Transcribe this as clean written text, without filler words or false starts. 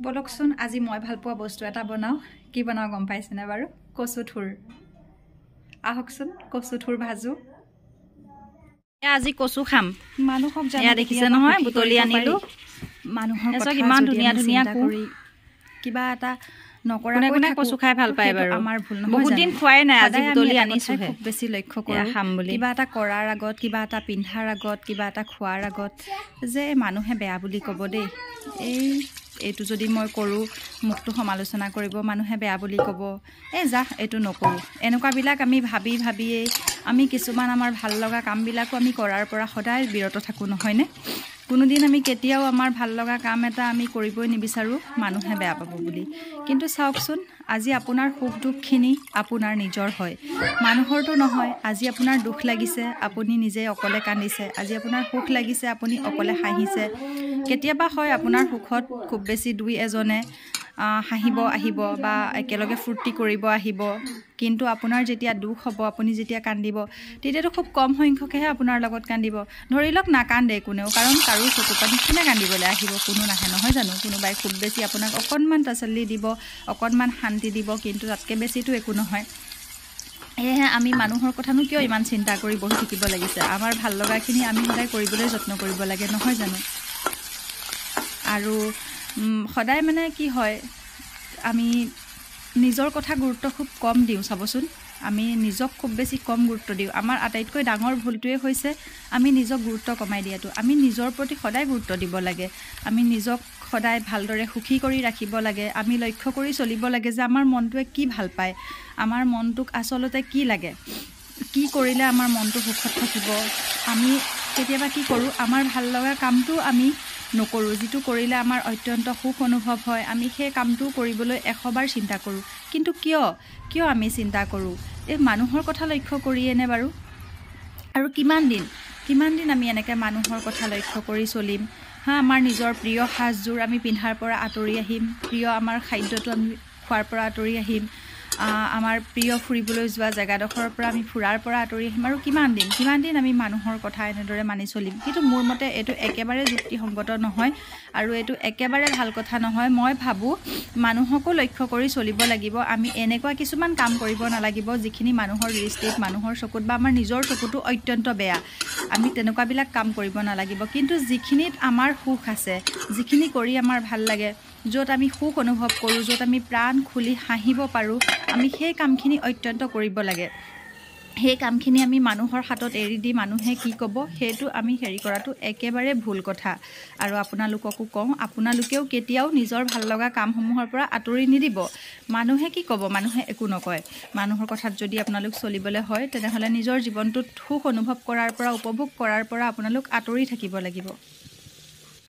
বলকচোন আজি মই ভাল পোৱা বস্তু এটা বনাও কি বনাও গম পাইছেনে বাৰু কচু থুৰ আহকচোন কচু থুৰ ভাজো আজি কচু খাম মানুহক জানা দেখিছে নহয় বুটলি আনিলো মানুহৰ কথা ইমান ধুনীয়া ধুনীয়া কৰি কিবা এটা নকৰা কোনে কচু খাই ভাল পায় বাৰু আমাৰ ভুল নহয় বহুত দিন খোৱাই নাই আজি বুটলি আনিছো খুব বেছি লক্ষ্য কৰো খাম বুলি কিবা এটা কৰাৰ আগত কিবা এটা পিন্ধাৰ আগত কিবা এটা খোৱাৰ আগত যে মানুহে বেয়া বুলি ক'ব দেই এইটো যদি মই কৰো মুখটো সমালোচনা কৰিব মানুহে বেয়া বুলি ক'ব যা এইটো নকৰো এনেকুৱাবিলাক আমি ভাবিয়ে আমি কিছুমান আমাৰ ভাল লগা কামবিলাকো আমি কৰাৰ পৰা সদায় বিৰত থাকো নহয়নে কোনোদিন আমি কেতিয়াও আমাৰ ভাল লগা কাম এটা আমি কৰিবই নিবিচাৰো মানুহে বেয়া পাব বুলি কিন্তু চাওকচোন আজি আপোনাৰ সুখ দুখখিনি আপোনাৰ নিজৰ হয় মানুহৰটো নহয় আজি আপোনাৰ দুখ লাগিছে আপুনি নিজে অকলে কান্দিছে আজি আপোনাৰ সুখ লাগিছে আপুনি অকলে হাঁহিছে কেতিয়াবা হয় আপোনাৰ সুখত খুব বেছি দুই এজনে হাঁহিব আহিব বা একেলগে ফূৰ্তি কৰিব আহিব কিন্তু আপোনাৰ যেতিয়া দুখ হ'ব আপুনি যেতিয়া কান্দিব তেতিয়াতো খুব কম সংখ্যকহে আপোনাৰ লগত কান্দিব ধৰি লওক নাকান্দে কোনেও কাৰণ কাৰো চকু পানী কোনে কান্দিবলৈ আহিব কোনো নাহে নহয় জানো কোনোবাই খুব বেছি আপোনাক অকণমান তাচল্লি দিব অকণমান শান্তি দিব কিন্তু তাতকৈ বেছিতো একো নহয় এহে আমি মানুহৰ কথানো কিয় ইমান চিন্তা কৰি বহি থাকিব লাগিছে আমাৰ ভাল লগাখিনি আমি সদায় কৰিবলৈ যত্ন কৰিব লাগে নহয় জানো আৰু সদায় মানে কি হয় আমি নিজৰ কথা গুৰুত্ব খুব কম দিওঁ চাবচোন আমি নিজক খুব বেছি কম গুৰুত্ব দিওঁ আমাৰ আটাইতকৈ ডাঙৰ ভুলটোৱে হৈছে আমি নিজক গুৰুত্ব কমাই দিয়াটো আমি নিজৰ প্ৰতি সদায় গুৰুত্ব দিব লাগে আমি নিজক সদায় ভালদৰে সুখী কৰি ৰাখিব লাগে আমি লক্ষ্য কৰি চলিব লাগে যে আমাৰ মনটোৱে কি ভাল পায় আমাৰ মনটোক আচলতে কি লাগে কি কৰিলে আমাৰ মনটো সুখত থাকিব আমি কেতিয়াবা কি কৰোঁ আমাৰ ভাল লগা কামটো আমি নকৰোঁ যিটো কৰিলে আমাৰ অত্যন্ত সুখ অনুভৱ হয় আমি সেই কামটো কৰিবলৈ 100 বাৰ চিন্তা কৰোঁ কিন্তু কিয় আমি চিন্তা কৰোঁ এই মানুহৰ কথা লক্ষ্য কৰিয়েনে বাৰু আৰু কিমান দিন আমি এনেকৈ মানুহৰ কথা লক্ষ্য কৰি চলিম আমাৰ নিজৰ প্ৰিয় সাজযোৰ আমি পিন্ধাৰ পৰা আঁতৰি আহিম প্ৰিয় আমাৰ খাদ্যটো আমি খোৱাৰ পৰা আঁতৰি আহিম আমাৰ প্ৰিয় ফুৰিবলৈ যোৱা জেগাডোখৰৰ পৰা আমি ফুৰাৰ পৰা আঁতৰি আহিম আৰু কিমান দিন আমি মানুহৰ কথা এনেদৰে মানি চলিম কিন্তু মোৰ মতে এইটো একেবাৰে যুক্তিসংগত নহয় আৰু এইটো একেবাৰে ভাল কথা নহয় মই ভাবোঁ মানুহকো লক্ষ্য কৰি চলিব লাগিব আমি এনেকুৱা কিছুমান কাম কৰিব নালাগিব যিখিনি মানুহৰ দৃষ্টিত মানুহৰ চকুত বা আমাৰ নিজৰ চকুতো অত্যন্ত বেয়া আমি তেনেকুৱাবিলাক কাম কৰিব নালাগিব কিন্তু যিখিনিত আমাৰ সুখ আছে যিখিনি কৰি আমাৰ ভাল লাগে য'ত আমি সুখ অনুভৱ কৰোঁ য'ত আমি প্ৰাণ খুলি হাঁহিব পাৰোঁ আমি সেই কামখিনি অত্যন্ত কৰিব লাগে সেই কামখিনি আমি মানুহৰ হাতত এৰি দি মানুহে কি ক'ব সেইটো আমি কৰাটো একেবাৰে ভুল কথা আৰু আপোনালোককো কওঁ আপোনালোকেও কেতিয়াও নিজৰ ভাল লগা কামসমূহৰ পৰা আঁতৰি নিদিব মানুহে কি ক'ব মানুহে একো নকয় মানুহৰ কথাত যদি আপোনালোক চলিবলৈ হয় তেনেহ'লে নিজৰ জীৱনটোত সুখ অনুভৱ কৰাৰ পৰা উপভোগ কৰাৰ পৰা আপোনালোক আঁতৰি থাকিব লাগিব